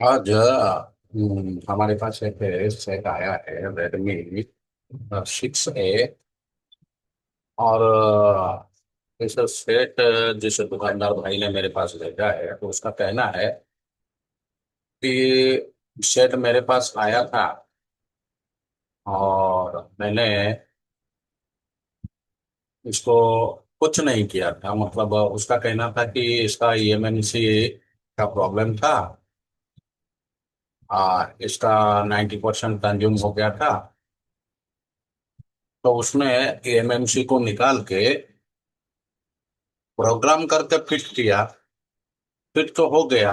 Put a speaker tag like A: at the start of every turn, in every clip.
A: आज हमारे पास एक सेट आया है रेडमी 6A। और इस सेट जिस दुकानदार भाई ने मेरे पास भेजा है तो उसका कहना है कि सेट मेरे पास आया था और मैंने इसको कुछ नहीं किया था। मतलब उसका कहना था कि इसका eMMC का प्रॉब्लम था। इसका 90% कंज्यूम हो गया था। तो उसने eMMC को निकाल के प्रोग्राम करके फिट किया। फिट तो हो गया,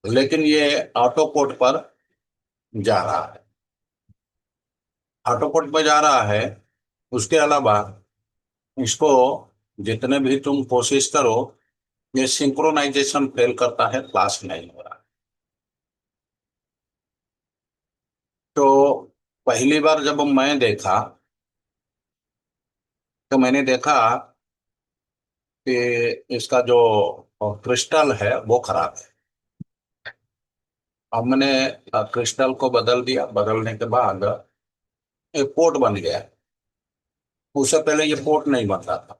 A: लेकिन ये ऑटो कोड पर जा रहा है। ऑटो कोड पर जा रहा है। उसके अलावा इसको जितने भी तुम कोशिश करो, ये सिंक्रोनाइजेशन फेल करता है, क्लास नहीं हो रहा। तो पहली बार जब मैं देखा तो मैंने देखा कि इसका जो क्रिस्टल है वो खराब है। अब मैंने क्रिस्टल को बदल दिया। बदलने के बाद एक पोर्ट बन गया। उससे पहले ये पोर्ट नहीं बनता था।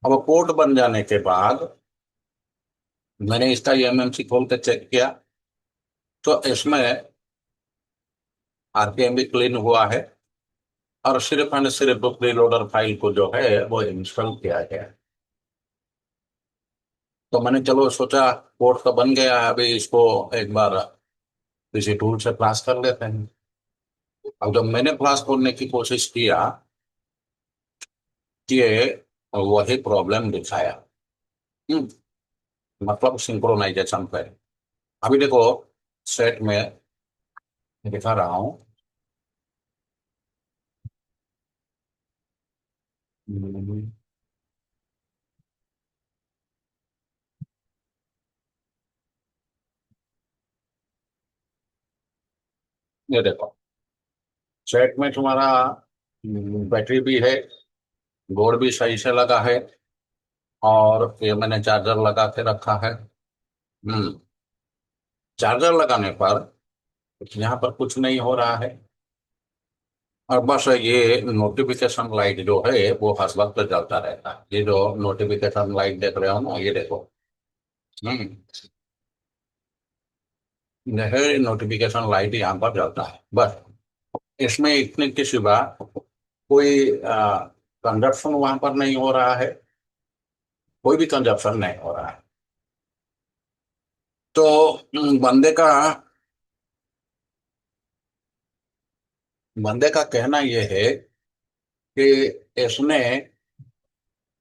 A: अब पोर्ट बन जाने के बाद मैंने इसका eMMC खोल कर चेक किया तो इसमें आरपीएम भी क्लीन हुआ है और सिर्फ एंड सिर्फ प्रीलोडर फाइल को जो है वो इंस्टॉल किया गया है। तो मैंने चलो सोचा पोर्ट तो बन गया है, अभी इसको एक बार किसी टूल से फ्लैश कर लेते हैं। अब जब मैंने फ्लैश खोलने की कोशिश किया, ये वही प्रॉब्लम दिखाया। हम्म, मतलब सिंक्रोनाइजेशन पे। अभी देखो, सेट में दिखा रहा हूँ। हम्म, ये देखो, सेट में तुम्हारा बैटरी भी है, बोर्ड भी सही से लगा है, और ये मैंने चार्जर लगा के रखा है। हम्म चार्जर लगाने पर यहाँ पर कुछ नहीं हो रहा है। और बस ये नोटिफिकेशन लाइट जो है वो हर वक्त जलता रहता है। ये जो नोटिफिकेशन लाइट देख रहे हो ना, ये देखो। हम्म यह नोटिफिकेशन लाइट यहाँ पर जलता है बस। इसमें इतने के सिवा कोई कंजप्शन वहां पर नहीं हो रहा है। कोई भी कंजप्शन नहीं हो रहा है। तो बंदे का कहना यह है कि इसने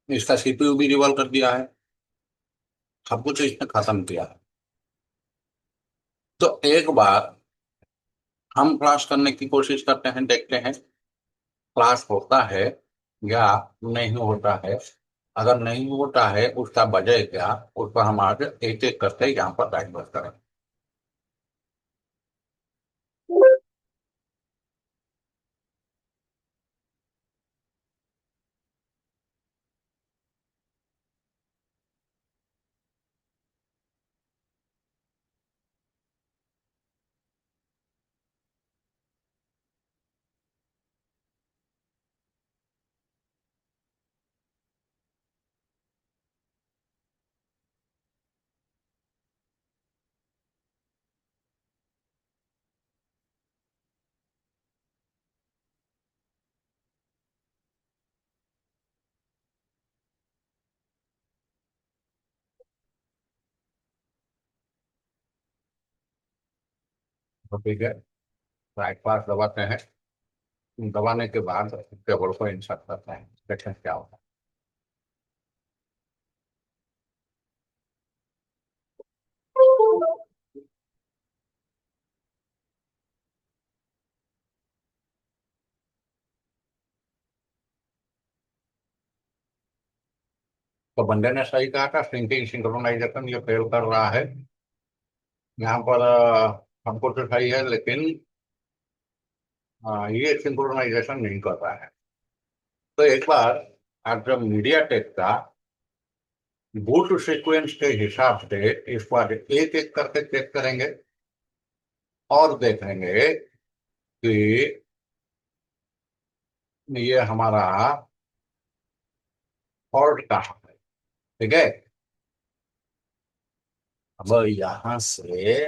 A: इसका सीपीयू भी रिवॉल्व कर दिया है। सब कुछ इसने खत्म किया है। तो एक बार हम क्लास करने की कोशिश करते हैं, देखते हैं क्लास होता है या नहीं होता है। अगर नहीं होता है, उसका वजह क्या, उस पर हम आज एक एक करके यहाँ पर डाइवर्स करें। तो ठीक है, राइट पास दबाते हैं। दबाने के बाद केबल को इंसर्ट करते हैं, देखते हैं क्या होता है। तो बंदे ने सही कहा था, सिंकिंग सिंक्रोनाइजेशन ये फेल कर रहा है। यहाँ पर हमको तो सही है, लेकिन ये सिंक्रोनाइजेशन नहीं कर रहा है। तो एक बार आप जब मीडिया टेक का बूट सीक्वेंस के हिसाब से इस बार एक एक करके चेक करेंगे और देखेंगे कि ये हमारा फॉल्ट कहाँ है। ठीक है, अब यहाँ से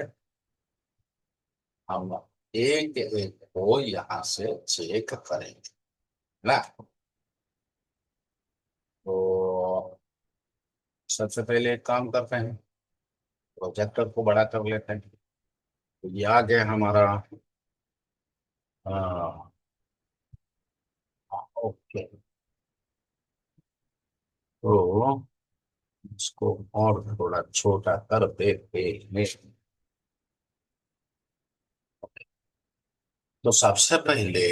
A: हम एक एक को यहाँ से चेक करेंगे ना। तो सबसे पहले एक काम करते हैं, प्रोजेक्टर को बड़ा कर लेते हैं। तो ये आ गया हमारा। हाँ, ओके। तो इसको और थोड़ा छोटा कर देते हैं। तो सबसे पहले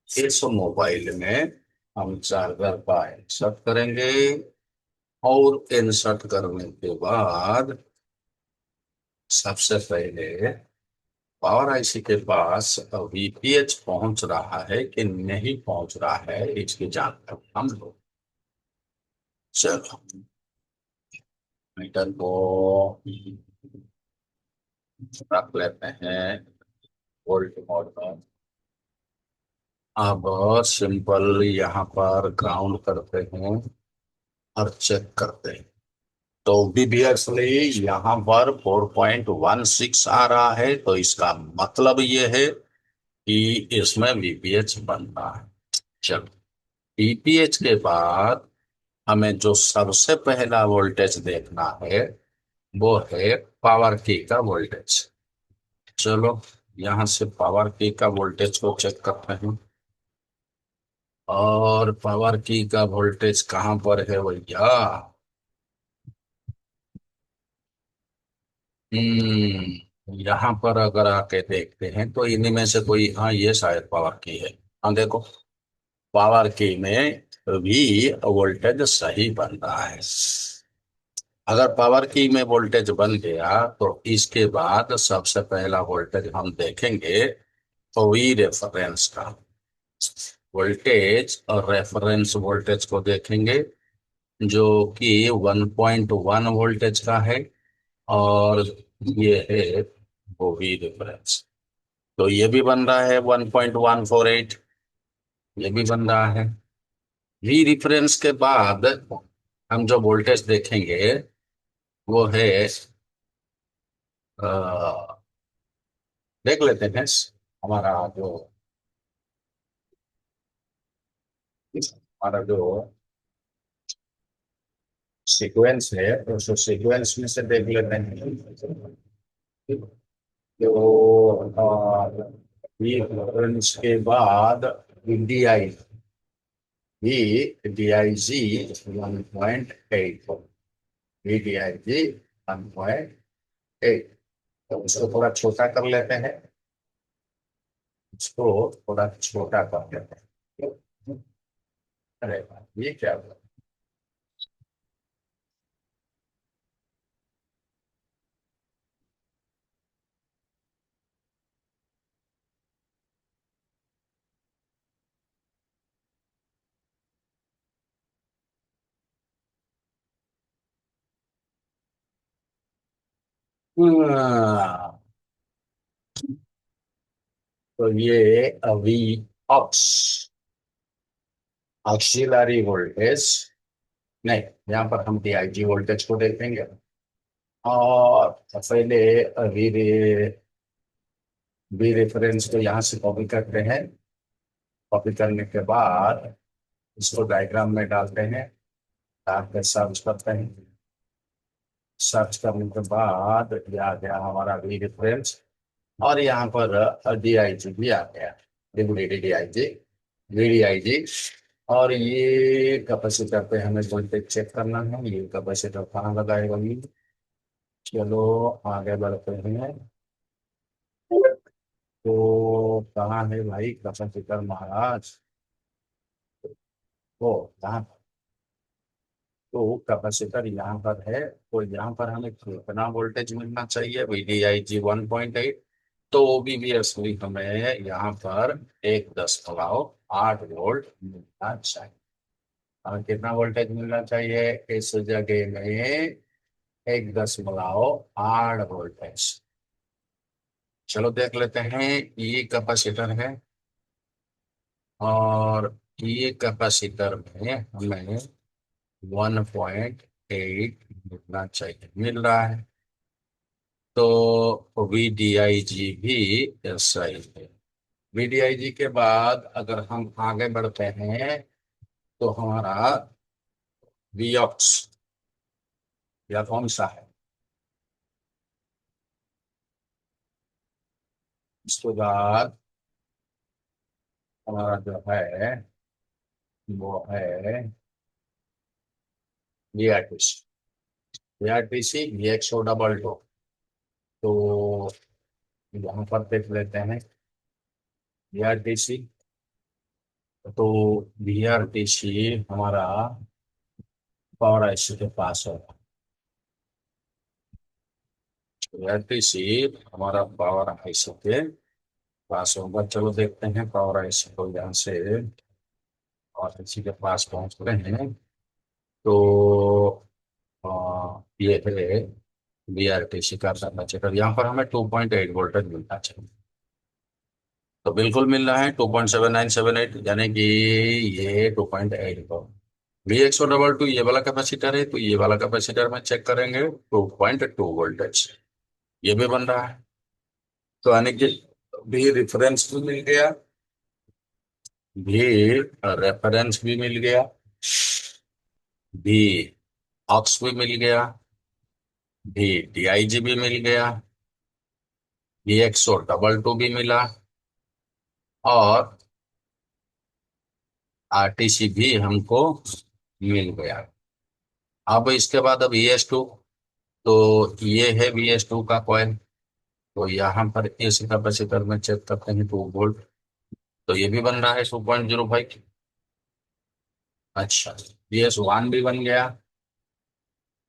A: इस मोबाइल में हम चार्जर का इंसर्ट करेंगे, और इंसर्ट करने के बाद सबसे पहले पावर आईसी के पास वीपीएच पहुंच रहा है कि नहीं पहुंच रहा है इसकी जानकारी हम लोग। चलो, मीटर को रख लेते हैं वोल्ट मोड में। अब सिंपल यहाँ पर ग्राउंड करते हैं और चेक करते हैं। तो बीबीएसली यहाँ पर 4.16 आ रहा है, तो इसका मतलब ये है कि इसमें वीपीएच बन रहा है। चलो, वीपीएच के बाद हमें जो सबसे पहला वोल्टेज देखना है वो है पावर की का वोल्टेज। चलो, यहाँ से पावर की का वोल्टेज को चेक करते हैं। और पावर की का वोल्टेज कहाँ पर है भैया? यहाँ पर अगर आके देखते हैं तो इन्हीं में से कोई, हाँ ये शायद पावर की है। हाँ देखो, पावर की में भी वोल्टेज सही बन रहा है। अगर पावर की में वोल्टेज बन गया तो इसके बाद सबसे पहला वोल्टेज हम देखेंगे तो वी रेफरेंस का वोल्टेज, और रेफरेंस वोल्टेज को देखेंगे जो कि 1.1 वोल्टेज का है। और ये है वो वी रेफरेंस, तो ये भी बन रहा है 1.148, ये भी बन रहा है। वी रेफरेंस के बाद हम जो वोल्टेज देखेंगे वो है, देख लेते हैं हमारा जो हमारा जो सीक्वेंस है उस सीक्वेंस में से देख लेते हैं। तो ये रेफरेंस के बाद D I V D I G 1.8, V D I G 1.8। तो उसको थोड़ा छोटा कर लेते हैं, इसको थोड़ा छोटा कर लेते हैं। अरे वाह, ये क्या हुआ? हाँ, तो ये अभी ऑक्स ऑक्सिलरी वोल्टेज नहीं, यहाँ पर हम डीआईजी वोल्टेज को देखेंगे। और पहले वी वी रेफरेंस को यहाँ से कॉपी करते हैं। कॉपी करने के बाद इसको डायग्राम में डालते हैं, डाल कर सर्च करते हैं। सर्च करने के बाद ये आ गया हमारा वी रेफरेंस, और यहाँ पर डी आई जी भी आ गया, D I G, V D I G. और ये कैपेसिटर पे हमें वोल्टेज चेक करना है, ये कैपेसिटर कहाँ लगाएगा ये। चलो आगे बढ़ते हैं। तो कहाँ है भाई कैपेसिटर महाराज? वो कहाँ? तो कैपेसिटर यहाँ पर है, तो यहाँ पर हमें कितना वोल्टेज मिलना चाहिए? VDIG 1.8। तो OBVSV हमें यहाँ पर 1.8 वोल्ट मिलना चाहिए। कितना वोल्टेज मिलना चाहिए इस जगह में? 1.8 वोल्टेज। चलो देख लेते हैं। ये कैपेसिटर है और ये कैपेसिटर में हमें 1.8 मिलना चाहिए, मिल रहा है। तो VDIG भी ऐसा ही है। VDIG के बाद अगर हम आगे बढ़ते हैं तो हमारा Viox या कौन सा है? उसके बाद हमारा जो है वो है VRTC VXO22। तो यहाँ पर देख लेते हैं VRTC। तो VRTC हमारा पावर आईसी के पास होगा। VRTC हमारा पावर आईसी के पास होगा। चलो देखते हैं पावर आईसी को यहाँ से और इसी के पास पहुंच रहे हैं। तो ये है VRTC का कैपेसिटर। यहाँ पर हमें 2.8 वोल्टेज मिलना चाहिए। तो बिल्कुल मिल रहा है 2.7978, यानी कि ये 2.8 को VXO22 ये वाला कैपेसिटर है। तो ये वाला कैपेसिटर में चेक करेंगे 2.2 वोल्टेज, ये भी बन रहा है। तो यानी कि भी रिफरेंस भी मिल गया, भी रेफरेंस भी मिल गया, भी ऑक्स भी मिल गया, भी DIG भी मिल गया, VXO22 भी मिला, और RTC भी हमको मिल गया। अब इसके बाद अब ES2। तो ये है VS2 का कॉइल। तो यहाँ पर इस कैपेसिटर में चेक करते हैं 2 वोल्ट। तो ये भी बन रहा है 2.05। अच्छा, VS1 भी बन गया।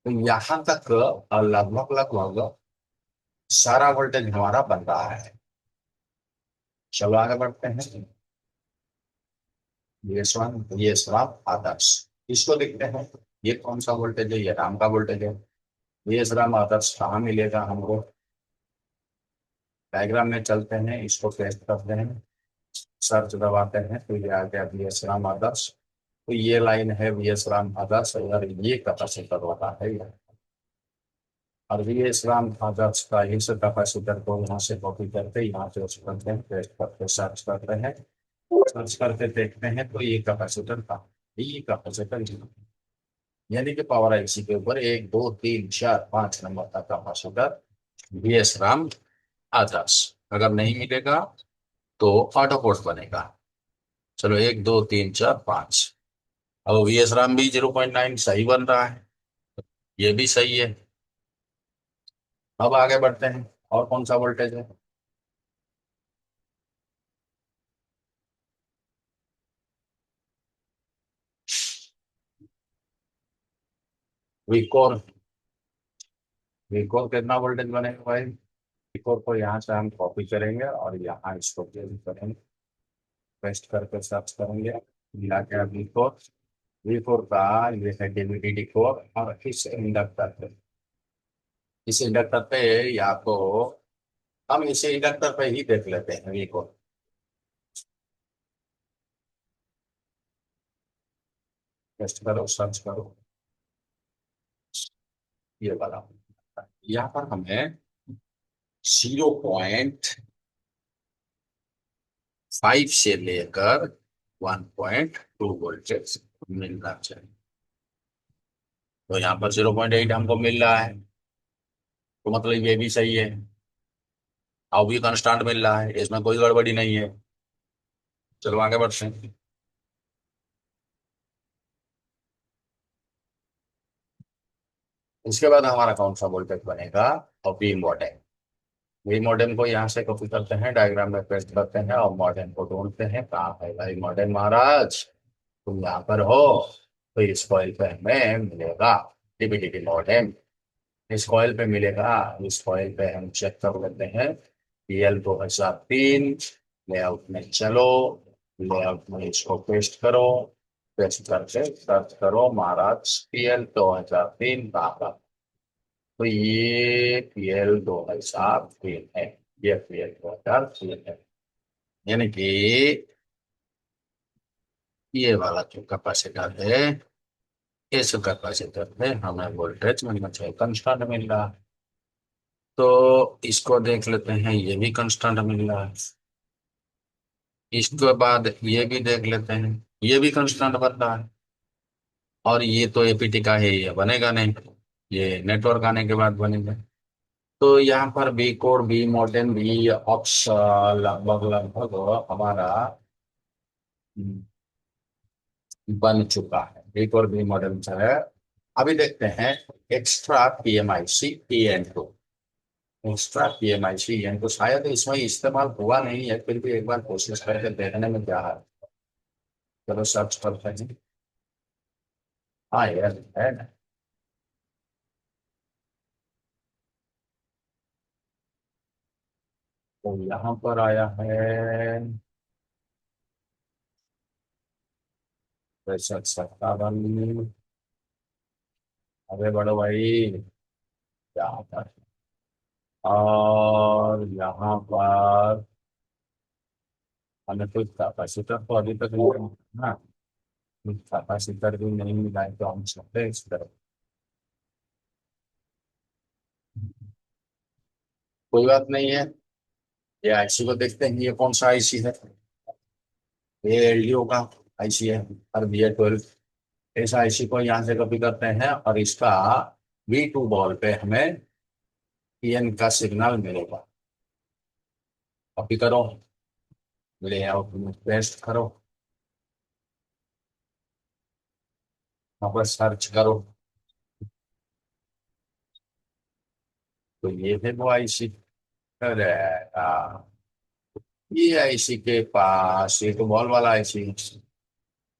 A: तो यहाँ तक लगभग लगभग सारा वोल्टेज हमारा बन रहा है। चलो आगे बढ़ते हैं। VS1 आदर्श, इसको देखते हैं। ये कौन सा वोल्टेज है? ये राम का वोल्टेज है। VS आदर्श कहाँ मिलेगा हमको? डायग्राम में चलते हैं, इसको टेस्ट करते हैं, सर्च दबाते हैं तो ये आ गया VS आदर्श। तो ये लाइन है VS आदर्श और ये कैपेसिटर होता है ये। और VS आदर्श का इस कैपेसिटर को यहाँ से कॉपी करके यहाँ पे उस करते हैं, पेस्ट करके सर्च करते हैं। सर्च करके देखते हैं तो ये कैपेसिटर का, ये कैपेसिटर, यानी कि पावर आईसी के ऊपर 1 2 3 4 5 नंबर का कैपेसिटर VS आदर्श। अगर नहीं मिलेगा तो ऑटो पोर्ट बनेगा। चलो 1 2 3 4 5। अब VS भी 0.9 सही बन रहा है, ये भी सही है। अब आगे बढ़ते हैं, और कौन सा वोल्टेज है? विकोर। विकोर कितना वोल्टेज बनेगा भाई? विकोर को यहाँ से हम कॉपी करेंगे और यहाँ इसको पेस्ट करेंगे, पेस्ट करके सर्च करेंगे, मिला के विकोर। विकोर का ये है DVD कोर। और इस इंडक्टर पे या तो हम इसे इंडक्टर पे ही देख लेते हैं विकोर। टेस्ट करो, सर्च करो, ये वाला। यहाँ पर हमें 0.5 से लेकर 1.2 वोल्टेज मिलना चाहिए। तो यहाँ पर 0.8 हमको मिल रहा है, तो मतलब ये भी सही है। अब भी कांस्टेंट मिल रहा है, इसमें कोई गड़बड़ी नहीं है। चलो आगे बढ़ते हैं। इसके बाद हमारा कौन सा वोल्टेज बनेगा? और पी मॉडर्न। वी मॉडर्न को यहाँ से कॉपी करते हैं, डायग्राम में पेस्ट करते हैं और मॉडर्न को ढूंढते हैं। कहाँ है भाई मॉडर्न महाराज? तुम यहाँ पर हो। तो इस कॉइल पे हमें मिलेगा DPDP मॉडर्न। इस कॉइल पे मिलेगा। इस कॉइल पे हम चेक कर लेते हैं। PL 2003 लेआउट में चलो, लेआउट में इसको पेस्ट करो, पेस्ट करके सर्च करो महाराज, PL 2003 का आंकड़ा। तो ये PL 2003 है, ये PL 2003 है। यानी कि ये वाला जो कैपेसिटर है, इस कैपेसिटर में हमें वोल्टेज मिलना चाहिए, कंस्टेंट मिल रहा है। तो इसको देख लेते हैं, ये भी कंस्टेंट मिल रहा है। इसके बाद ये भी देख लेते हैं, ये भी कंस्टेंट बन रहा है। और ये तो एपीटी का है, ये बनेगा नहीं, ये नेटवर्क आने के बाद बनेगा। तो यहाँ पर B code, B modern, B ops लगभग लगभग हमारा बन चुका है। एक और भी मॉडल जो है, अभी देखते हैं extra PMIC PN2। Extra PMIC N तो शायद इसमें इस्तेमाल हुआ नहीं है, फिर भी एक बार कोशिश करके देखने में क्या है। चलो सर्च करते हैं। हाँ यार है ना। तो यहाँ पर आया है 63 57। अरे बड़ो भाई, क्या होता है। और यहाँ पर हमें कुछ कैपेसिटर तो अभी तक नहीं मिला ना, कुछ कैपेसिटर भी नहीं मिला है, तो हम सकते हैं इस तरफ। कोई बात नहीं है, ये आईसी को देखते हैं, ये कौन सा आईसी है। ये एलडीओ का आईसी है, और BA 12। इस आईसी को यहाँ से कॉपी करते हैं और इसका V2 बॉल पे हमें PN का सिग्नल मिलेगा। कॉपी करो, लेआउट में पेस्ट करो, वहाँ पर सर्च करो। तो ये है वो आईसी। अरे ये आईसी के पास ये तो बॉल वाला आईसी है।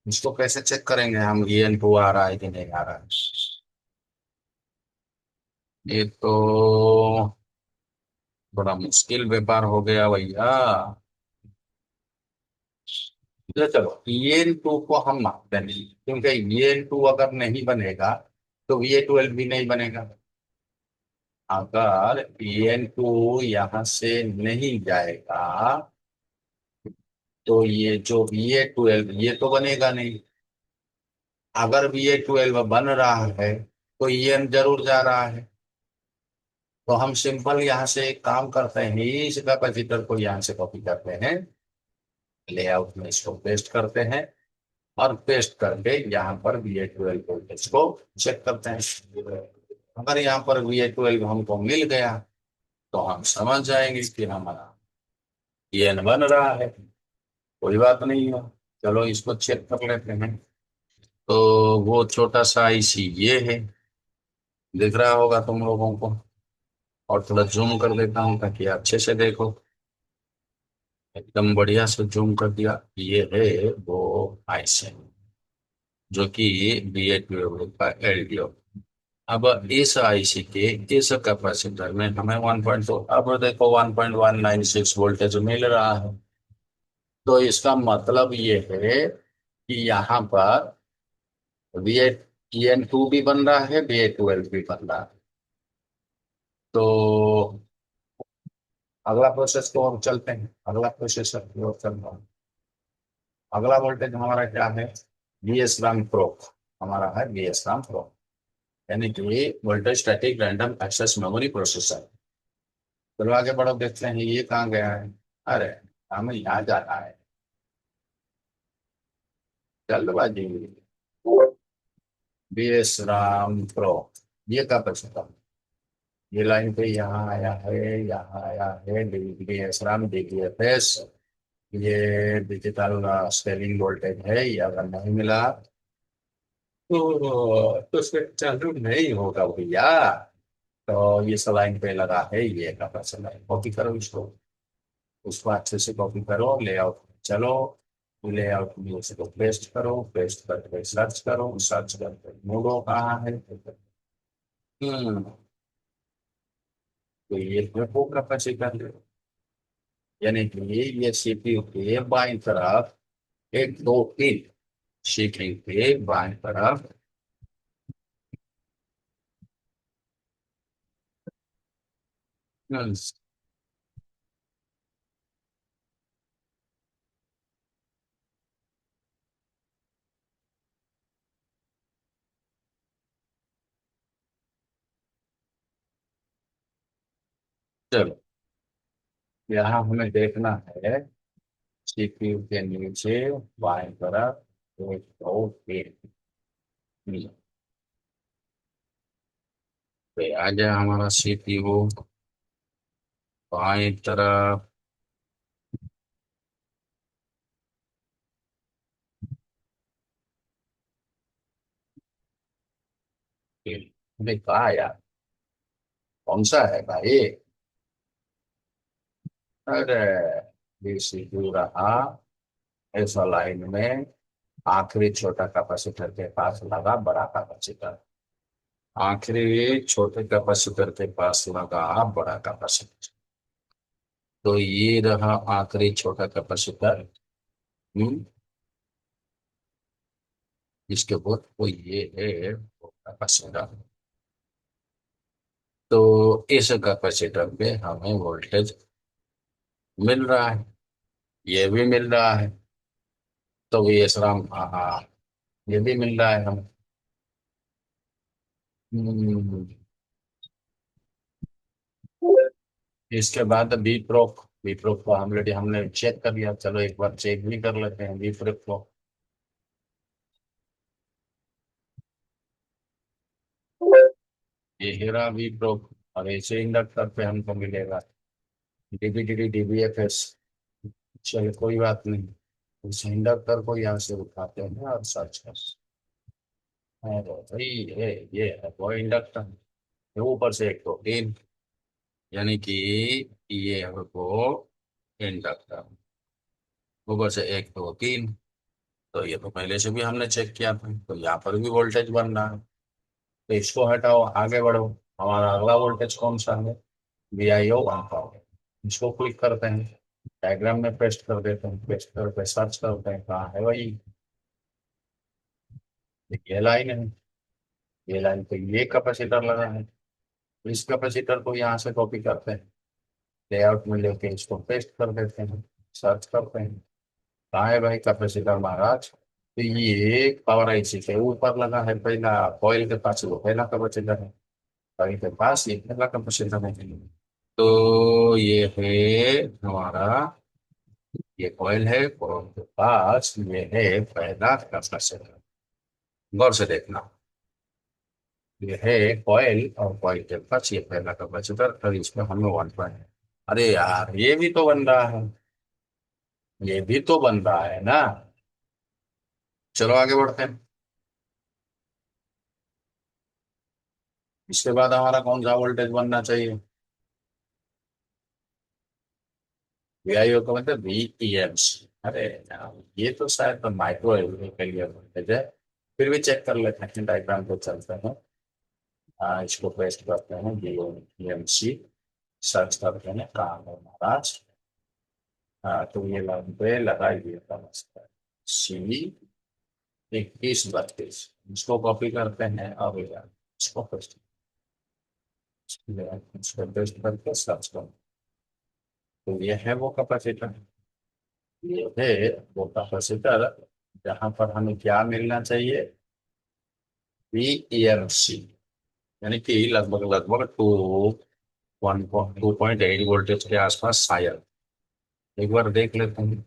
A: इसको कैसे चेक करेंगे हम, EN2 आ रहा है कि नहीं आ रहा है। ये तो बड़ा मुश्किल व्यापार हो गया भैया। तो चलो EN2 को हम मानते नहीं, क्योंकि EN2 अगर नहीं बनेगा तो VA 12 भी नहीं बनेगा। अगर EN2 यहाँ से नहीं जाएगा तो ये जो VA 12 ये तो बनेगा नहीं। अगर VA 12 बन रहा है तो EN जरूर जा रहा है। तो हम सिंपल यहाँ से एक काम करते हैं, इस कैपेसिटर को यहाँ से कॉपी करते हैं, लेआउट में इसको पेस्ट करते हैं, और पेस्ट करके यहाँ पर VA 12 वोल्टेज को चेक करते हैं। अगर यहाँ पर VA 12 हमको मिल गया तो हम समझ जाएंगे कि हमारा EN बन रहा है। कोई बात नहीं है, चलो इसको चेक कर लेते हैं। तो वो छोटा सा आईसी ये है, दिख रहा होगा तुम लोगों को। और थोड़ा जूम कर देता हूँ ताकि अच्छे से देखो। एकदम बढ़िया से जूम कर दिया, ये है वो आईसी जो कि BA 12 का LDO। अब इस आईसी के इस कैपेसिटर में हमें 1.2, अब देखो 1.196 वोल्टेज मिल रहा है। तो इसका मतलब ये है कि यहाँ पर VA EN2 भी बन रहा है, BA 12 भी बन रहा है। तो अगला प्रोसेस को और चलते हैं, अगला प्रोसेस की ओर चल रहा है। अगला वोल्टेज हमारा क्या है, BSRAM प्रो। हमारा है BSRAM प्रो, यानी कि voltage static random access memory processor. चलो आगे बढ़ो, देखते हैं ये कहाँ गया है। अरे हमें यहाँ जाना है, जल्दबाजी। BSRAM प्रो, ये कब बचता, ये लाइन पे यहाँ आया है, यहाँ आया है BSRAM DBFS। ये डिजिटल स्केलिंग वोल्टेज है, ये अगर नहीं मिला तो फिर चालू नहीं होगा भैया। तो ये सलाइन पे लगा है, ये का सलाइन कॉपी करो इसको, उसको अच्छे से कॉपी करो, लेआउट चलो, लेआउट में उसको पेस्ट करो, पेस्ट करके सर्च करो, सर्च करके ढूंढो कहाँ है। तो ये देखो कैपेसिटर, यानी कि ये CPU के बाईं तरफ एक दो पिन, सीपीयू के बाएं तरफ। हम्म, चलो, यहाँ हमें देखना है सीपीयू के नीचे बाएं तरफ एक दो तीन। पे आ गया हमारा सीपीयू बाएं तरफ। अरे कहा यार, कौन सा है भाई? अरे, ये सीपीयू रहा इस लाइन में, आखिरी छोटा कैपेसिटर के पास लगा बड़ा कैपेसिटर। आखिरी छोटे कैपेसिटर के पास लगा बड़ा कैपेसिटर। तो ये रहा आखिरी छोटा कैपेसिटर। हम्म इसके बाद वो ये है वो कैपेसिटर। तो इस कैपेसिटर पे हमें वोल्टेज मिल रहा है, ये भी मिल रहा है। तो ये राम, हाँ हाँ, ये भी मिल रहा है हमें। हम्म, इसके बाद बी प्रोक। बी प्रोक को ऑलरेडी हमने चेक कर लिया, चलो एक बार चेक भी कर लेते हैं बी प्रोक को। ये हीरा बी प्रोक, और ऐसे इंडक्टर पे हमको मिलेगा डीबी डीबीएफएस। चलो कोई बात नहीं, उस इंडक्टर को यहाँ से उठाते हैं और सर्च कर। अरे भाई, ये है वो इंडक्टर। ये ऊपर से एक तो तीन, यानी कि ये है वो इंडक्टर। ऊपर से एक दो तीन, तो ये तो पहले से भी हमने चेक किया था, तो यहाँ पर भी वोल्टेज बन रहा है। तो इसको हटाओ, आगे बढ़ो। हमारा अगला वोल्टेज कौन सा है? VIO 1000। इसको क्लिक करते हैं, डायग्राम में पेस्ट कर देते हैं, पेस्ट करके सर्च करते हैं कहाँ है भाई। ये लाइन है, ये लाइन पे ये कैपेसिटर लगा है। तो इस कैपेसिटर को यहाँ से कॉपी करते हैं, लेआउट में लेके इसको पेस्ट कर देते हैं, सर्च करते हैं कहाँ है भाई कैपेसिटर महाराज। तो ये पावर आईसी के ऊपर लगा है, पहला कॉइल के पास वो पहला कैपेसिटर है, कॉइल के पास ये पहला कैपेसिटर है। तो ये है हमारा, ये कॉइल है, कॉइल के पास ये है पहला कैपेसिटर। गौर से देखना, ये है कॉइल और कॉइल के पास ये पहला कैपेसिटर, और इसमें हमें वन पॉइंट। अरे यार, ये भी तो बन रहा है, ये भी तो बन रहा है ना। चलो आगे बढ़ते हैं। इसके बाद हमारा कौन सा वोल्टेज बनना चाहिए? VIO का मतलब VEMC। अरे यार, ये तो शायद तो माइक्रो के लिए वोल्टेज है। फिर भी चेक कर लेते हैं, डायग्राम पे चलते हैं। इसको पेस्ट करते हैं VEMC, सर्च करते हैं कहाँ है महाराज। तो ये लाइन पे लगाइए नमस्कार, C2132। इसको कॉपी करते हैं और इसको पेस्ट करके सर्च करते हैं। तो ये है वो कैपेसिटर, ये है वो कैपेसिटर जहां पर हमें क्या मिलना चाहिए? VEMC, यानी कि लगभग लगभग 2.8 वोल्टेज के आसपास शायद। एक बार देख लेते हैं।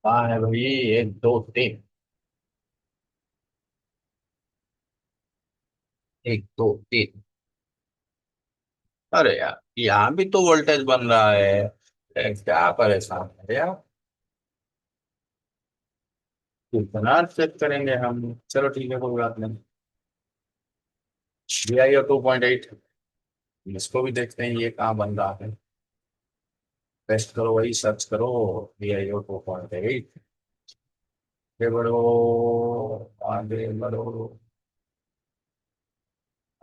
A: हाँ है भाई, एक दो तीन, एक दो तीन। अरे यार, यहाँ भी तो वोल्टेज बन रहा है। क्या परेशान है यार, कितना चेक करेंगे हम। चलो ठीक है, कोई बात नहीं। VIO 2.8, इसको भी देखते हैं ये कहाँ बन रहा है। टेस्ट करो, वही सर्च करो, VIO 2.8। आगे बढ़ो, आगे बढ़ो।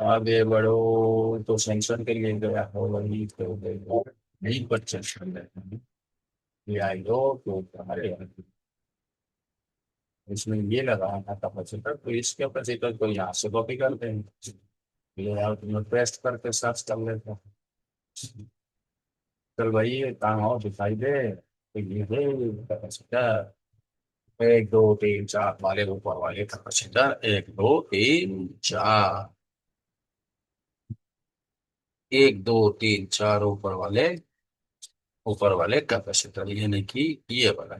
A: आगे बढ़ो तो सेंसर के लिए गया हो वही तो गया नहीं पर सेंसर लेते हैं ये आई हो तो अरे यार, इसमें ये लगाया था कैपेसिटर तो इस कैपेसिटर को यहाँ से कॉपी करते हैं ये आउट में पेस्ट करके सर्च कर लेते हैं। चल भाई ये कहाँ हो दिखाई दे तो ये है कैपेसिटर एक दो तीन चार वाले ऊपर वाले कैपेसिटर एक दो तीन चार एक दो तीन चार ऊपर वाले कैपेसिटर यानी कि ये वाला।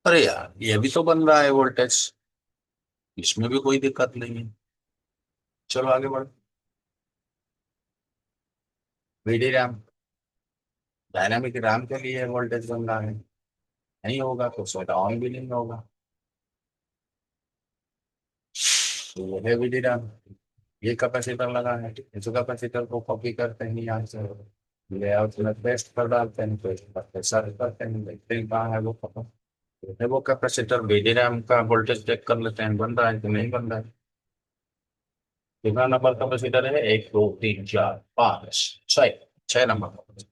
A: अरे यार ये भी तो बन रहा है वोल्टेज इसमें भी कोई दिक्कत नहीं है। चलो आगे बढ़ो। वीडी रैम डायनामिक रैम के लिए वोल्टेज बन रहा है नहीं होगा तो सेटा ऑन भी नहीं होगा। तो ये है वीडी रैम ये कैपेसिटर लगा है इस कैपेसिटर को कॉपी करते हैं यहाँ से लेआउट में पेस्ट कर डालते हैं तो इस पर सर्च करते हैं देखते हैं कहाँ है वो पता है वो कैपेसिटर वीडी रैम का वोल्टेज चेक कर लेते हैं बन रहा है कि नहीं बन रहा है। कितना नंबर कैपेसिटर है एक दो तीन चार पाँच छः छः नंबर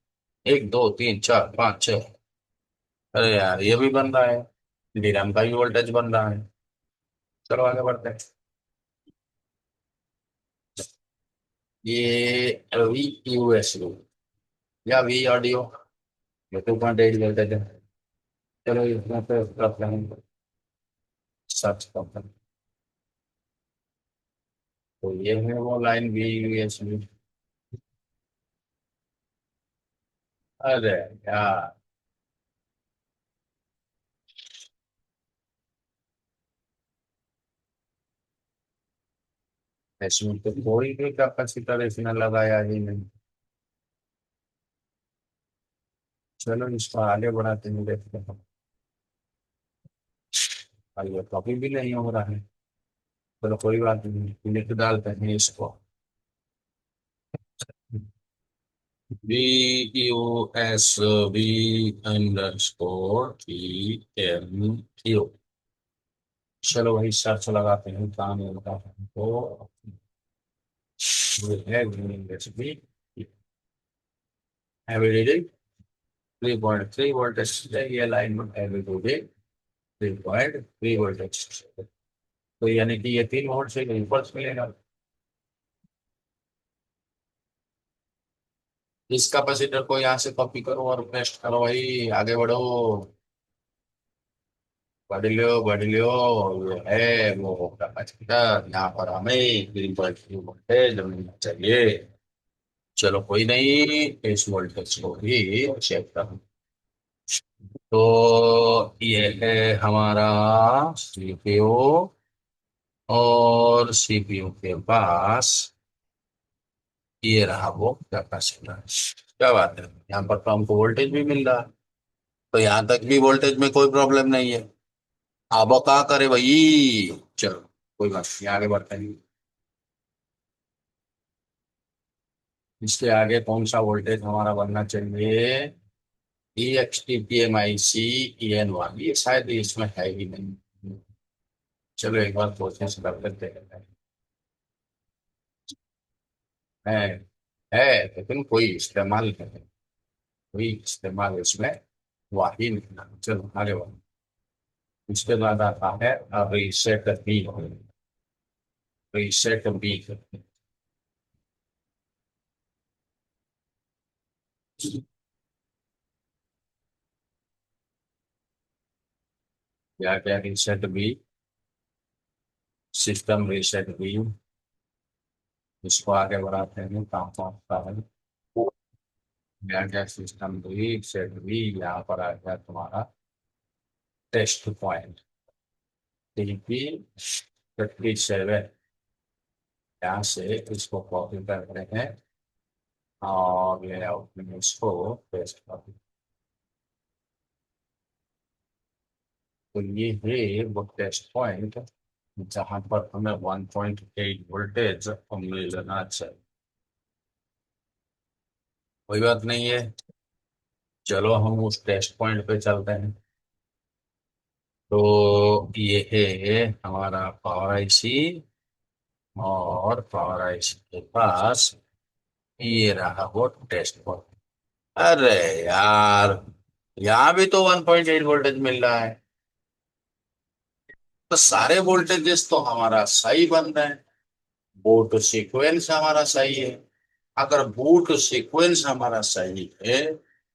A: एक दो तीन चार पाँच छः। अरे यार ये भी बन रहा है डीराम का भी वोल्टेज बन रहा है। चलो आगे बढ़ते हैं। ये वी यूएसबी या वी ऑडियो ये 2.8 वोल्टेज है। चलो इसमें तो करते हैं सर्च करते हैं तो ये है वो लाइन वी यूएसबी। अरे यार इसमें तो कोई भी कैपेसिटर इसमें लगाया ही नहीं। चलो इसको आगे बढ़ाते हैं देखते हैं। और ये कॉपी भी नहीं हो रहा है। चलो कोई बात नहीं लिख डालते हैं इसको V U S V _TMQ। चलो वही सर्च लगाते हैं काम होता है तो ये है रेसिपी एवरीडे 3.3 वोल्टेज ये लाइन में एवरीडे 3.3 वोल्टेज तो यानी कि ये 3 वोल्ट से इम्पल्स मिलेगा। इस कैपेसिटर को यहाँ से कॉपी करो और पेस्ट करो भाई आगे बढ़ो बढ़ लियो ये है वो कैपेसिटर यहाँ पर हमें 3.3 वोल्टेज चाहिए। चलो कोई नहीं इस वोल्टेज को भी चेक करो तो ये है हमारा सीपीयू और सीपीयू के पास ये रहा वो कैपेसिटर। क्या बात है यहाँ पर तो हमको वोल्टेज भी मिल रहा है तो यहाँ तक भी वोल्टेज में कोई प्रॉब्लम नहीं है। अब क्या करे भाई चलो कोई बात नहीं आगे बढ़ते हैं। इसके आगे कौन सा वोल्टेज हमारा बनना चाहिए EXT PMIC EN1 ये शायद इसमें है ही नहीं। चलो एक बार कोशिश कर लेते हैं। है है लेकिन कोई इस्तेमाल इसमें हुआ ही नहीं। चलो आगे बढ़ो। इसके बाद आता है रीसेट बी। क्या क्या reset B system reset B इसको आगे बढ़ाते हैं काम पहुंचता है। क्या क्या सिस्टम रीसेट बी यहाँ पर आ गया तुम्हारा टेस्ट पॉइंट TP57 यहाँ से इसको कॉपी करते हैं और लेआउट में इसको पेस्ट करते हैं। तो ये है वो टेस्ट पॉइंट जहां पर हमें 1.8 वोल्टेज मिलना चाहिए। कोई बात नहीं है चलो हम उस टेस्ट पॉइंट पे चलते हैं। तो ये है हमारा पावर आईसी और पावर आईसी के पास ये रहा वो टेस्ट बोर्ड। अरे यार, यहाँ भी तो 1.8 वोल्टेज मिल रहा है। तो सारे वोल्टेजेस तो हमारा सही बन रहे हैं। बूट सीक्वेंस हमारा सही है। अगर बूट सीक्वेंस हमारा सही है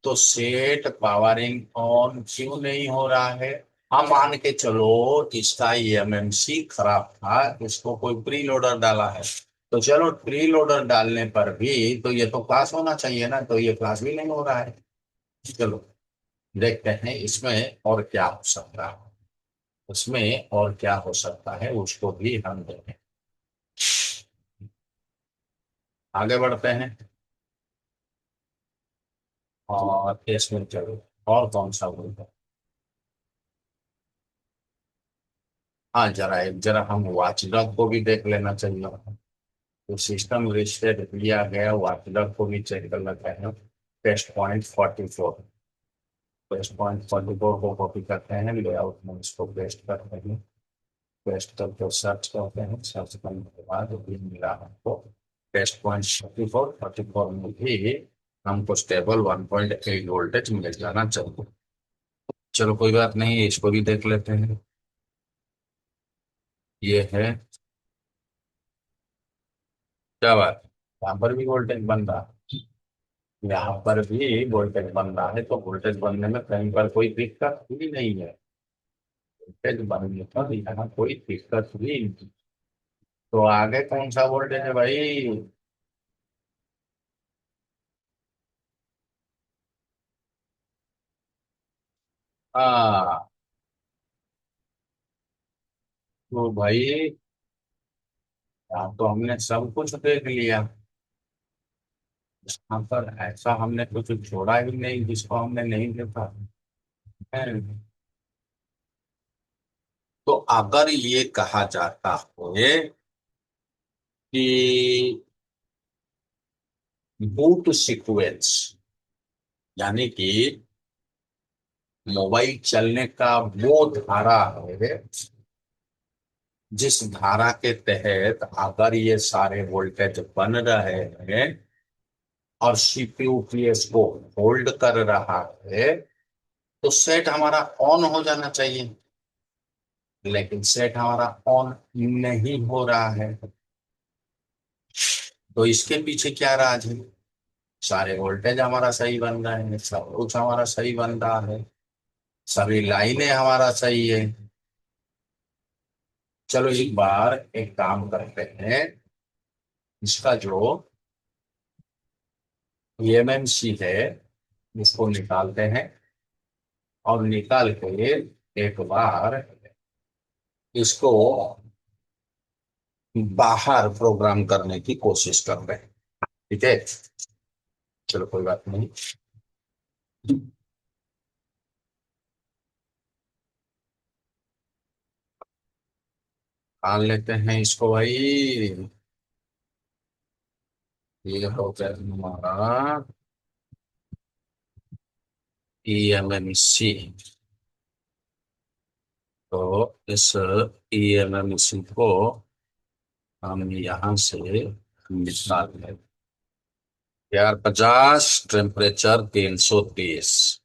A: तो सेट पावरिंग ऑन क्यों नहीं हो रहा है? हम मान के चलो इसका एमएमसी खराब था, इसको कोई प्री लोडर डाला है। तो चलो प्री लोडर डालने पर भी तो ये तो क्लास होना चाहिए ना, तो ये क्लास भी नहीं हो रहा है। चलो देखते हैं इसमें और क्या हो सकता है। उसमें और क्या हो सकता है उसको भी हम देखें। आगे बढ़ते हैं और इसमें चलो और कौन सा बोलते हैं। हाँ जरा एक जरा हम वॉचडॉग को भी देख लेना चाहिए। तो सिस्टम रिसेट किया गया वॉचडॉग को भी चेक कर लेते हैं। Test point 44। टेस्ट पॉइंट 44 को कॉपी करते हैं, लेआउट में इसको पेस्ट करते हैं। पेस्ट करके सर्च करते हैं, सर्च करने के बाद ये मिला हमको। टेस्ट पॉइंट 44 में भी हमको स्टेबल 1.8 वोल्टेज मिल जाना चाहिए। चलो कोई बात नहीं, इसको भी देख लेते हैं। ये है, क्या बात है, यहाँ पर भी वोल्टेज बन रहा है। यहाँ पर भी वोल्टेज बन रहा है, तो वोल्टेज बनने में कहीं पर कोई दिक्कत भी नहीं है। वोल्टेज बनने पर यहाँ कोई दिक्कत भी नहीं। तो आगे कौन सा वोल्टेज है भाई? हाँ, तो भाई यहाँ तो हमने सब कुछ देख लिया। यहाँ पर ऐसा हमने कुछ छोड़ा ही नहीं जिसको हमने नहीं देखा है। तो अगर ये कहा जाता है कि बूट सीक्वेंस, यानी कि मोबाइल चलने का वो धारा है जिस धारा के तहत अगर ये सारे वोल्टेज बन रहे हैं और सीपीयू पीएस को होल्ड कर रहा है, तो सेट हमारा ऑन हो जाना चाहिए। लेकिन सेट हमारा ऑन नहीं हो रहा है। तो इसके पीछे क्या राज है? सारे वोल्टेज हमारा सही बन रहे हैं, सब कुछ हमारा सही बन रहा है, सभी लाइनें हमारा सही है। चलो एक बार एक काम करते हैं। इसका जो एमएमसी है इसको निकालते हैं और निकाल के एक बार इसको बाहर प्रोग्राम करने की कोशिश कर रहे हैं। ठीक है, चलो कोई बात नहीं। मान लेते हैं इसको भाई। ये हो गया हमारा ईएमएमसी। तो इस ईएमएमसी को हम यहाँ से निकाल लें। यार 50, टेम्परेचर 330।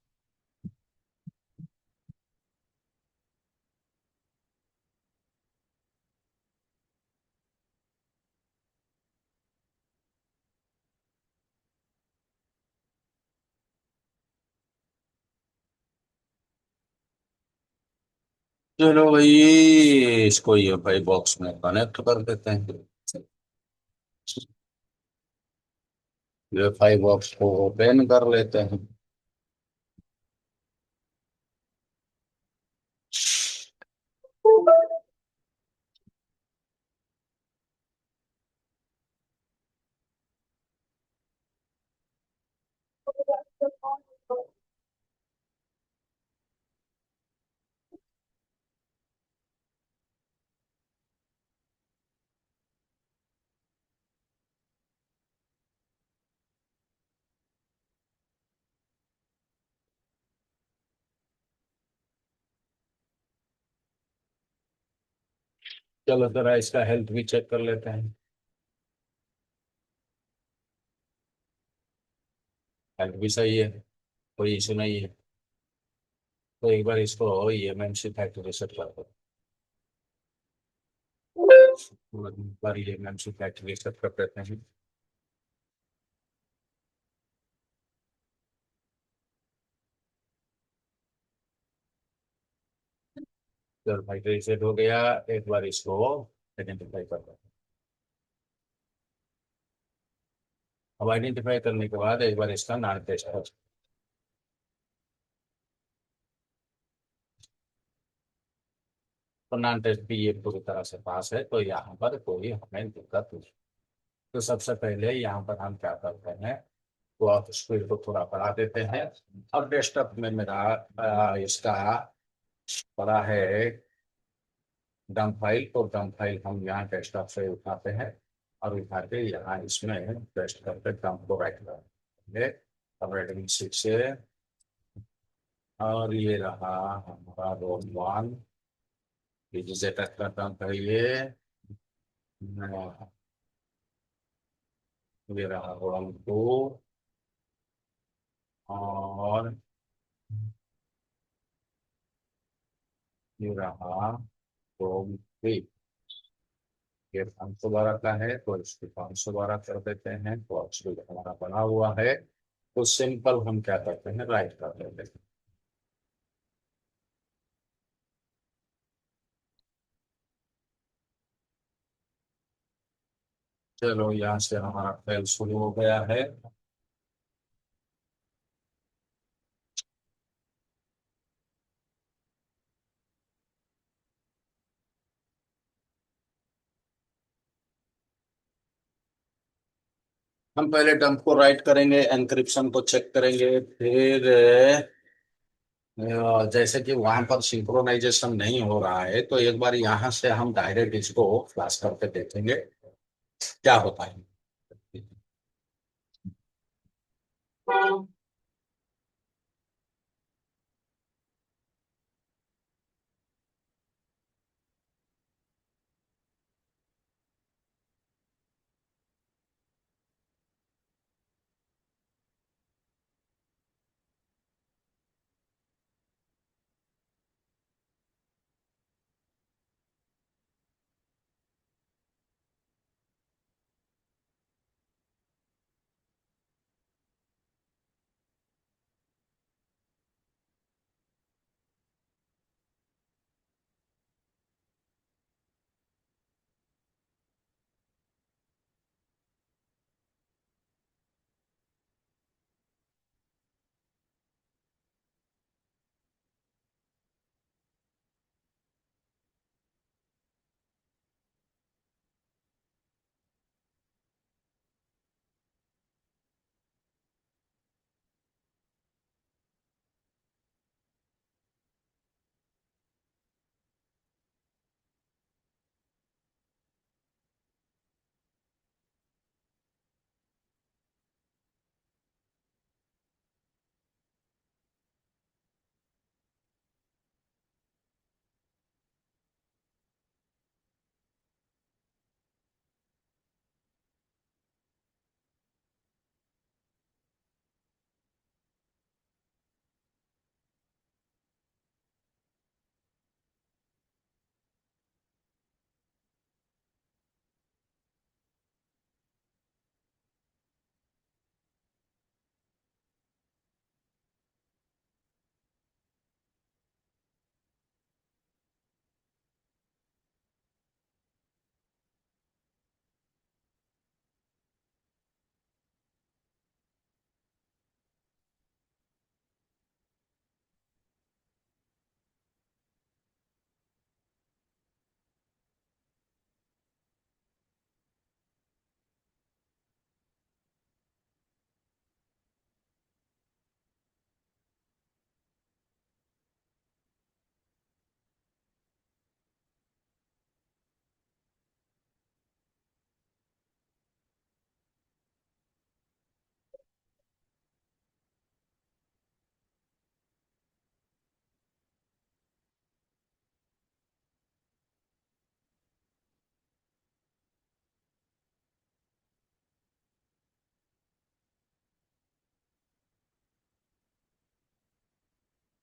A: चलो भाई, इसको ये भाई बॉक्स में कनेक्ट कर देते हैं। ये फाइव बॉक्स को ओपन कर लेते हैं। चलो जरा इसका हेल्थ भी चेक कर लेते हैं। हेल्थ भी सही है, कोई इशू नहीं है। तो एक बार इसको ईएमएमसी फैक्ट्री रीसेट कर दो। एक बार ईएमएमसी फैक्ट्री रीसेट कर देते हैं। चलो भाई रीसेट हो गया। एक बार इसको आइडेंटिफाई कर दो। अब आइडेंटिफाई करने के बाद एक बार इसका नाम टेस्ट कर। तो नाम टेस्ट भी ये पूरी तरह से पास है, तो यहाँ पर कोई हमें दिक्कत नहीं। तो सबसे पहले यहाँ पर हम क्या करते हैं, तो आप स्पीड को थोड़ा बढ़ा देते हैं। अब डेस्कटॉप में मेरा इसका पड़ा है डम फाइल। तो डम फाइल हम यहाँ डेस्कटॉप से उठाते हैं और उठा के यहाँ इसमें पेस्ट करके डम को राइट करेंगे ऑपरेटिंग से। और ये रहा हमारा रोल वन, जिसे टच करता हूँ कहिए। ये रहा रोल टू, और ये रहा रोल थ्री। ये 512 का है तो इसको 512 कर देते हैं, तो एक्चुअली हमारा बना हुआ है। तो सिंपल हम क्या करते हैं, राइट कर देते हैं। चलो यहाँ से हमारा फेल शुरू हो गया है। हम पहले डंप को राइट करेंगे, एनक्रिप्शन को चेक करेंगे, फिर जैसे कि वहां पर सिंक्रोनाइजेशन नहीं हो रहा है, तो एक बार यहाँ से हम डायरेक्ट इसको फ्लैश करके देखेंगे क्या होता है।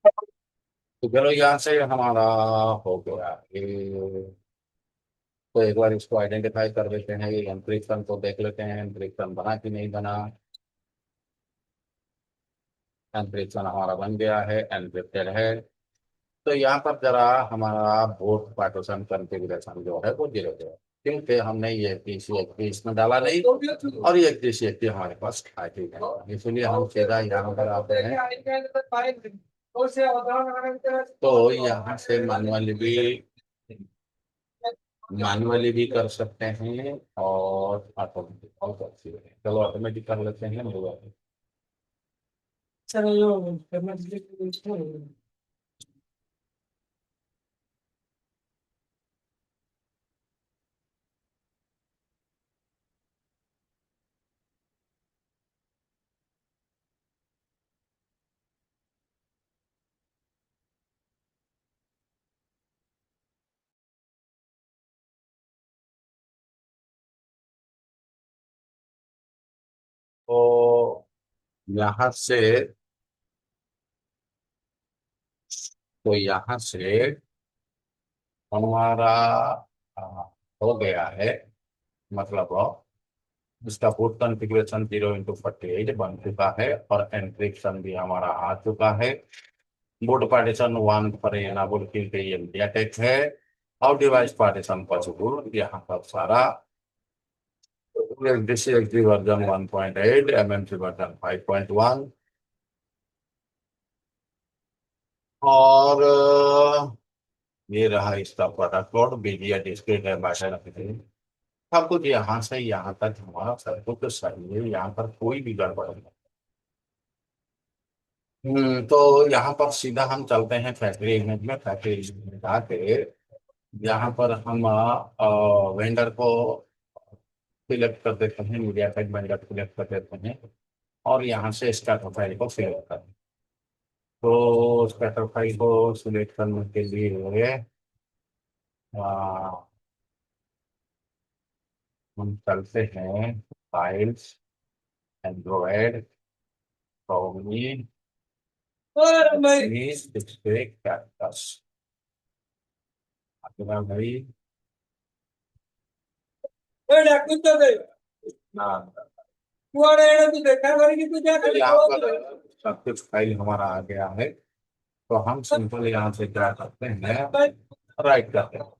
A: तो चलो यहाँ से हमारा हो गया ये। तो एक बार इसको आइडेंटिफाई कर लेते हैं, ये एंक्रिप्शन को देख लेते हैं, एंक्रिप्शन बना कि नहीं बना। एंक्रिप्शन हमारा बन गया है, एनक्रिप्टेड है। तो यहाँ पर जरा हमारा बोर्ड पार्टीशन कॉन्फ़िगरेशन जो है वो 0 0, क्योंकि हमने ये पीसी में डाला नहीं, और ये पीसी हमारे पास था ही नहीं, इसलिए हम सीधा यहाँ पर आते हैं। तो यहाँ से मैनुअली भी कर सकते हैं, और ऑटोमेटिक भी कर सकते हैं। चलो ऑटोमेटिक कर लेते हैं मोबाइल। तो यहाँ से तो यहाँ से हमारा आ, हो गया है, मतलब इसका बूट कॉन्फ़िगरेशन 0 × 48 बन चुका है, और एंक्रिप्शन भी हमारा आ चुका है। बूट पार्टीशन 1 पर एनाबल की गई इंडिया टेक है, और डिवाइस पार्टीशन पॉसिबल यहाँ पर सारा SDC XD version 1.8, MMC version 5.1, और ये रहा इसका product code, BGA discrete ambassador. सब कुछ यहाँ से यहाँ तक हमारा सब कुछ तो सही है, यहाँ पर कोई भी गड़बड़ नहीं। तो यहाँ पर सीधा हम चलते हैं फैक्ट्री इमेज में। फैक्ट्री इमेज में जाके यहाँ पर हम वेंडर को सिलेक्ट कर देते हैं, मीडिया टेक वेंडर सिलेक्ट कर देते हैं, और यहाँ से इसका प्रोफाइल को सिलेक्ट करते हैं। तो उसका प्रोफाइल को सिलेक्ट करने के लिए आ, हम चलते हैं files, Android, Xiaomi, display cactus. अगला भाई ना, तो यहाँ पर सब कुछ फाइल हमारा आ गया है। तो हम सिंपल यहाँ से क्या करते हैं, राइट करते हैं।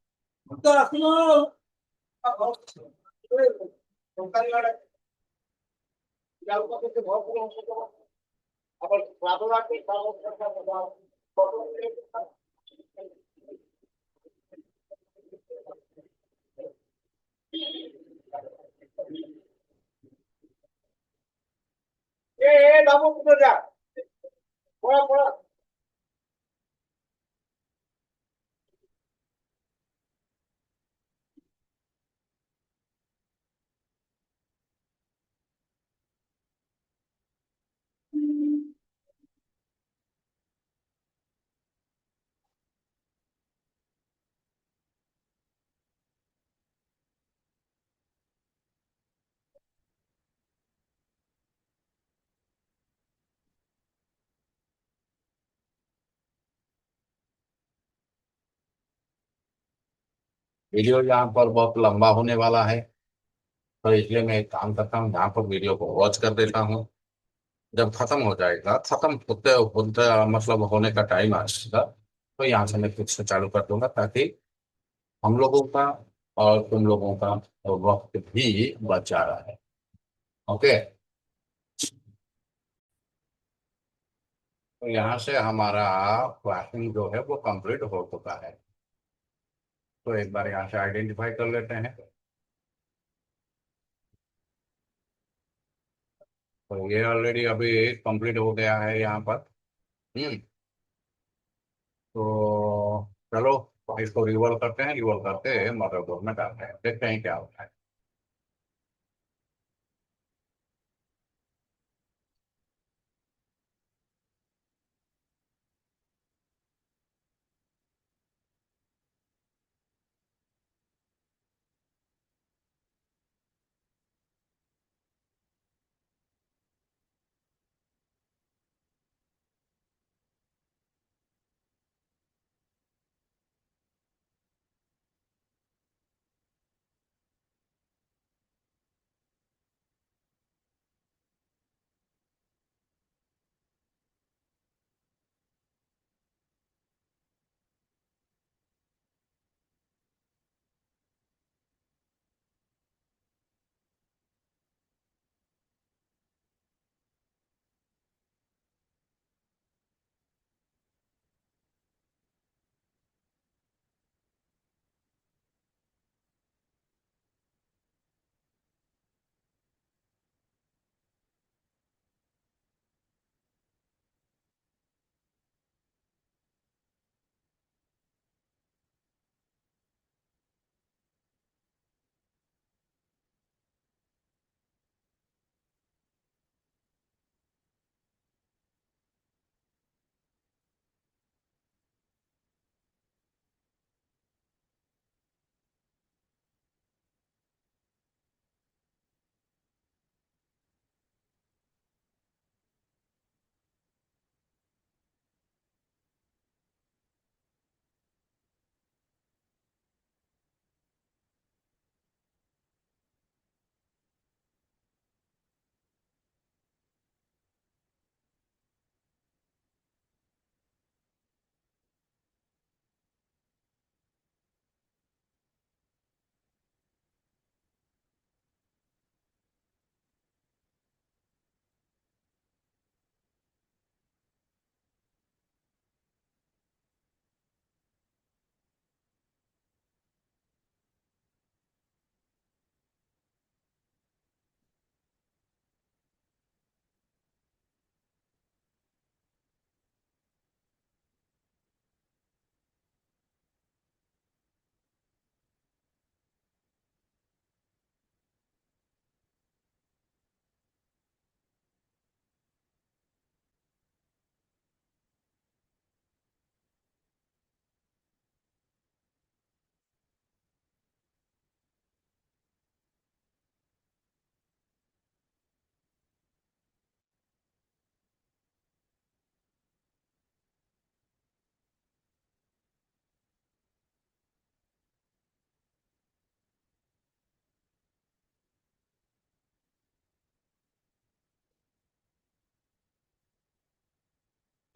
A: वीडियो यहाँ पर बहुत लंबा होने वाला है, तो इसलिए मैं एक काम करता हूँ, यहाँ पर वीडियो को वॉच कर देता हूँ। जब खत्म हो जाएगा, खत्म होते होते मतलब होने का टाइम आएगा, तो यहाँ से मैं फिर से चालू कर दूंगा, ताकि हम लोगों का और तुम लोगों का वक्त भी बचा रहा है। ओके। तो यहाँ से हमारा क्लासिंग जो है वो कंप्लीट हो चुका है। तो एक बार यहाँ से आइडेंटिफाई कर लेते हैं। तो ये ऑलरेडी अभी कंप्लीट हो गया है यहाँ पर। हम्म। तो चलो इसको रिवॉल्व करते हैं, रिवॉल्व करके मदरबोर्ड में डालते हैं, देखते हैं क्या होता है।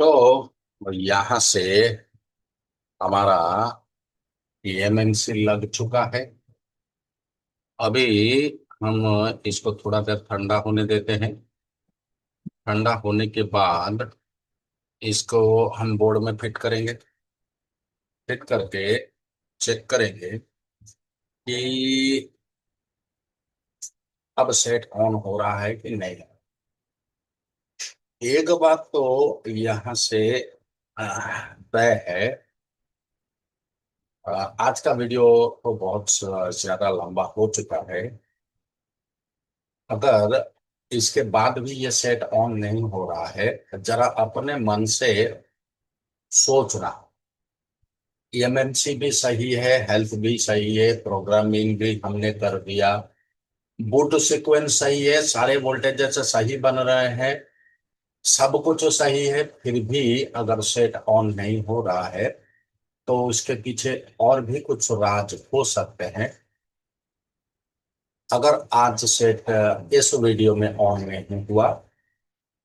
A: तो यहाँ से हमारा एमएनसी लग चुका है। अभी हम इसको थोड़ा देर ठंडा होने देते हैं। ठंडा होने के बाद इसको हम बोर्ड में फिट करेंगे। फिट करके चेक करेंगे कि अब सेट ऑन हो रहा है कि नहीं। एक बात तो यहाँ से तय है। आज का वीडियो तो बहुत ज्यादा लंबा हो चुका है। अगर इसके बाद भी ये सेट ऑन नहीं हो रहा है, जरा अपने मन से सोचना। एमएमसी भी सही है, हेल्थ भी सही है, प्रोग्रामिंग भी हमने कर दिया, बूट सीक्वेंस सही है, सारे वोल्टेजेस सही बन रहे हैं, सब कुछ सही है, फिर भी अगर सेट ऑन नहीं हो रहा है तो उसके पीछे और भी कुछ राज हो सकते हैं। अगर आज सेट इस वीडियो में ऑन नहीं हुआ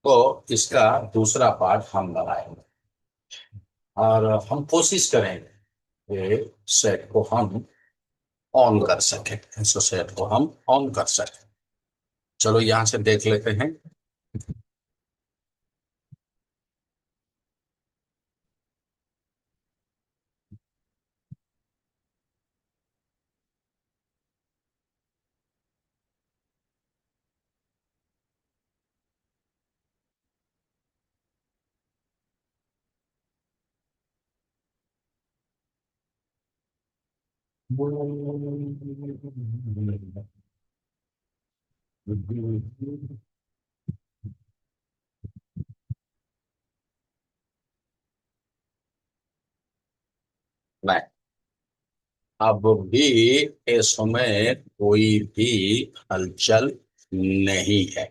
A: तो इसका दूसरा पार्ट हम बनाएंगे और हम कोशिश करेंगे कि सेट को हम ऑन कर सकें, इस सेट को हम ऑन कर सकें। चलो यहां से देख लेते हैं। नहीं, अब भी इस समय कोई भी हलचल नहीं है।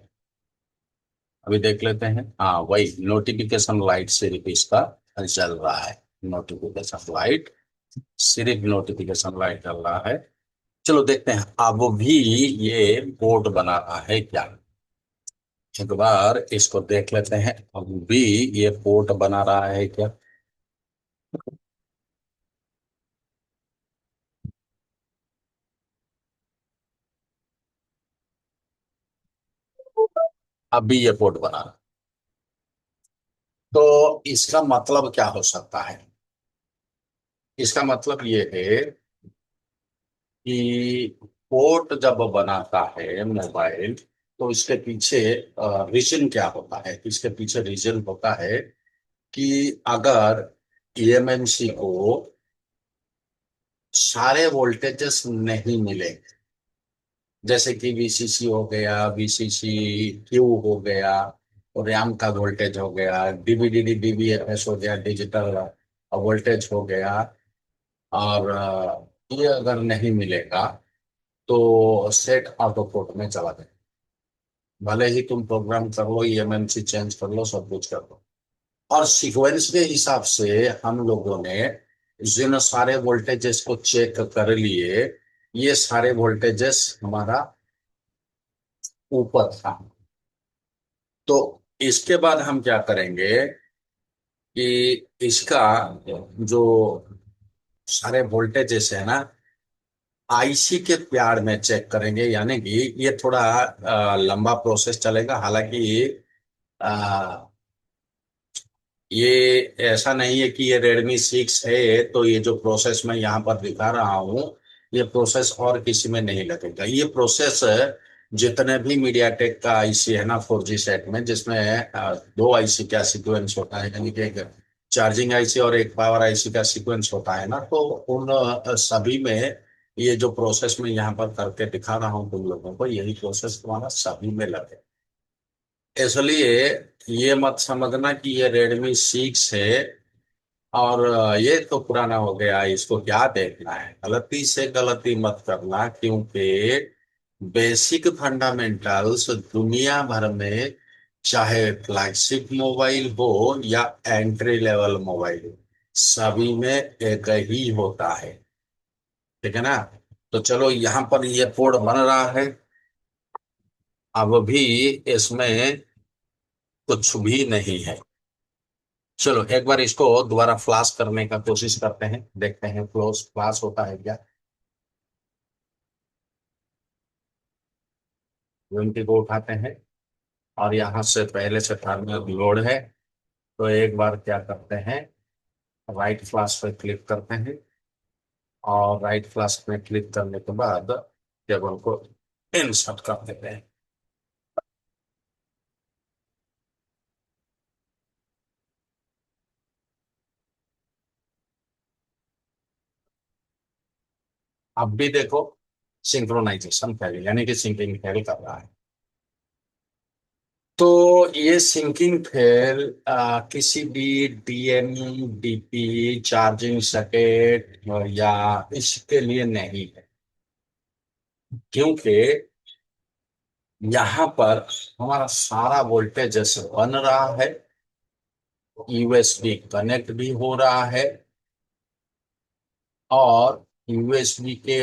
A: अभी देख लेते हैं। हाँ, वही नोटिफिकेशन लाइट सिर्फ इसका चल रहा है। नोटिफिकेशन लाइट, सिर्फ नोटिफिकेशन लाइट चल रहा है। चलो देखते हैं अब भी ये बोर्ड बना रहा है क्या। एक बार इसको देख लेते हैं, अब भी ये पोर्ट बना रहा है क्या। अब भी ये पोर्ट बना रहा है। तो इसका मतलब क्या हो सकता है? इसका मतलब ये है कि पोर्ट जब बनाता है मोबाइल, तो इसके पीछे रीजन क्या होता है? इसके पीछे रीजन होता है कि अगर ईएमएमसी को सारे वोल्टेजेस नहीं मिले, जैसे कि वीसीसी हो गया, वीसीसी क्यू हो गया, और रैम का वोल्टेज हो गया, डीवीडी डीबीएफएस हो गया, डिजिटल वोल्टेज हो गया, और ये अगर नहीं मिलेगा तो सेट आउट ऑफ कोर्ट में चला जाए। भले ही तुम प्रोग्राम कर लो, ईएमएमसी चेंज कर लो, सब कुछ कर लो। और सीक्वेंस के हिसाब से हम लोगों ने जिन सारे वोल्टेजेस को चेक कर लिए, ये सारे वोल्टेजेस हमारा ऊपर था। तो इसके बाद हम क्या करेंगे कि इसका जो सारे वोल्टेजेस है ना, आईसी के प्यार में चेक करेंगे। यानी कि ये थोड़ा लंबा प्रोसेस चलेगा। हालांकि ये ऐसा नहीं है कि ये Redmi 6 है तो ये जो प्रोसेस मैं यहाँ पर दिखा रहा हूँ, ये प्रोसेस और किसी में नहीं लगेगा। ये प्रोसेस जितने भी मीडियाटेक का आईसी है ना 4G सेट में, जिसमें दो आईसी का सीक्वेंस होता है, यानी कि एक चार्जिंग आईसी और एक पावर आईसी का सीक्वेंस होता है ना, तो उन सभी में ये जो प्रोसेस मैं यहाँ पर करके दिखा रहा हूँ तुम लोगों को, यही प्रोसेस तुम्हारा सभी में लगे। इसलिए ये मत समझना कि ये Redmi 6 है और ये तो पुराना हो गया, इसको क्या देखना है। गलती से गलती मत करना, क्योंकि बेसिक फंडामेंटल्स दुनिया भर में, चाहे फ्लैगशिप मोबाइल हो या एंट्री लेवल मोबाइल हो, सभी में एक ही होता है। ठीक है ना? तो चलो यहाँ पर ये कोड बन रहा है। अब भी इसमें कुछ भी नहीं है। चलो एक बार इसको दोबारा फ्लाश करने का कोशिश करते हैं, देखते हैं फ्लोस फ्लाश होता है क्या। यूनिटी को उठाते हैं और यहाँ से पहले से टर्मिनल लोड है, तो एक बार क्या करते हैं, राइट फ्लाश पे क्लिक करते हैं और राइट फ्लाश पे क्लिक करने के बाद केबल को इंसर्ट कर देते हैं। अब भी देखो सिंक्रोनाइजेशन फेल यानी कि सिंकिंग फेल कर रहा है। तो ये सिंकिंग फेल किसी भी डीएम डीपी चार्जिंग सर्किट या इसके लिए नहीं है, क्योंकि यहाँ पर हमारा सारा वोल्टेज जैसे बन रहा है, यूएसबी कनेक्ट भी हो रहा है और यूएसबी के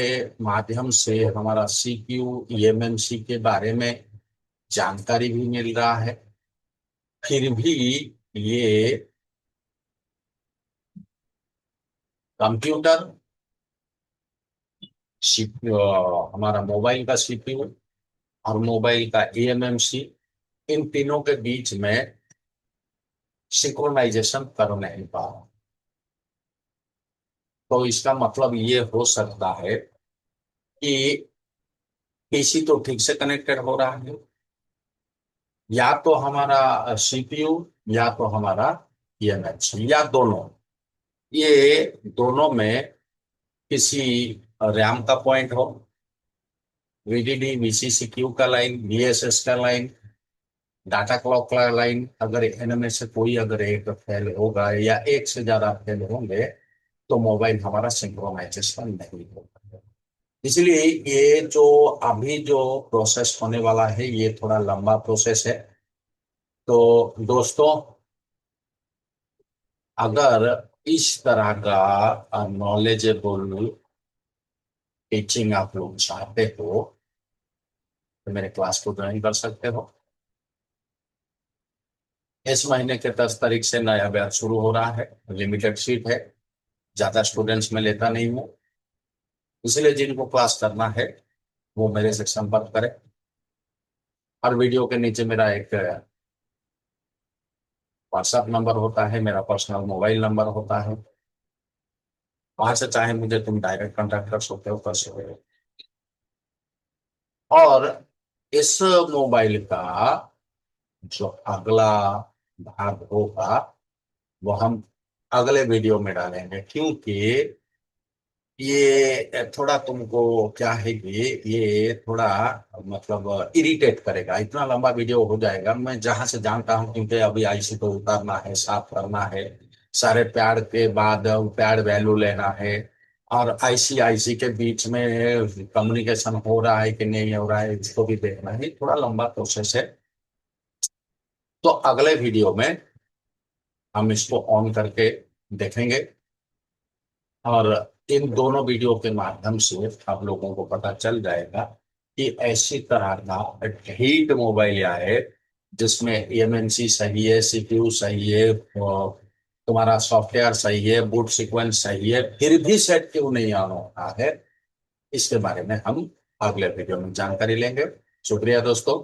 A: माध्यम से हमारा सीपीयू ईएमएमसी के बारे में जानकारी भी मिल रहा है। फिर भी ये कंप्यूटर हमारा मोबाइल का सीपीयू और मोबाइल का ईएमएमसी, इन तीनों के बीच में सिंक्रोनाइजेशन कर नहीं पा रहा। तो इसका मतलब ये हो सकता है कि पीसी तो ठीक से कनेक्टेड हो रहा है, या तो हमारा सीपीयू या तो हमारा ईएमएमसी या दोनों, ये दोनों में किसी रैम का पॉइंट हो, वीडीडी वीसीसीक्यू का लाइन, वीएसएस का लाइन, डाटा क्लॉक का लाइन, अगर इनमें से कोई अगर एक फेल होगा या एक से ज्यादा फेल होंगे तो मोबाइल हमारा सिंक्रोनाइजेशन नहीं होगा। इसलिए ये जो अभी जो प्रोसेस होने वाला है ये थोड़ा लंबा प्रोसेस है। तो दोस्तों, अगर इस तरह का नॉलेजेबल टीचिंग आप लोग चाहते हो तो मेरे क्लास को ज्वाइन कर सकते हो। इस महीने के 10 तारीख से नया बैच शुरू हो रहा है, लिमिटेड सीट है, ज्यादा स्टूडेंट्स में लेता नहीं हूँ, इसलिए जिनको क्लास करना है वो मेरे से संपर्क करें। और वीडियो के नीचे मेरा एक व्हाट्सएप नंबर होता है, मेरा पर्सनल मोबाइल नंबर होता है, वहां से चाहे मुझे तुम डायरेक्ट कांटेक्ट कर सकते हो, कर सकते हो। और इस मोबाइल का जो अगला भाग होगा वो हम अगले वीडियो में डालेंगे, क्योंकि ये थोड़ा तुमको क्या है कि ये थोड़ा मतलब इरिटेट करेगा, इतना लंबा वीडियो हो जाएगा। मैं जहां से जानता हूं, क्योंकि अभी आईसी को उतारना है, साफ करना है, सारे पैड के बाद पैड वैल्यू लेना है, और आईसी आईसी के बीच में कम्युनिकेशन हो रहा है कि नहीं हो रहा है इसको भी देखना है, थोड़ा लंबा प्रोसेस है। तो अगले वीडियो में हम इसको ऑन करके देखेंगे और इन दोनों वीडियो के माध्यम से आप लोगों को पता चल जाएगा कि ऐसी तरह का हीट मोबाइल आए जिसमें एमएनसी सही है, सीपीयू सही है, और तुम्हारा सॉफ्टवेयर सही है, बूट सीक्वेंस सही है, फिर भी सेट क्यों नहीं ऑन होता है, इसके बारे में हम अगले वीडियो में जानकारी लेंगे। शुक्रिया दोस्तों।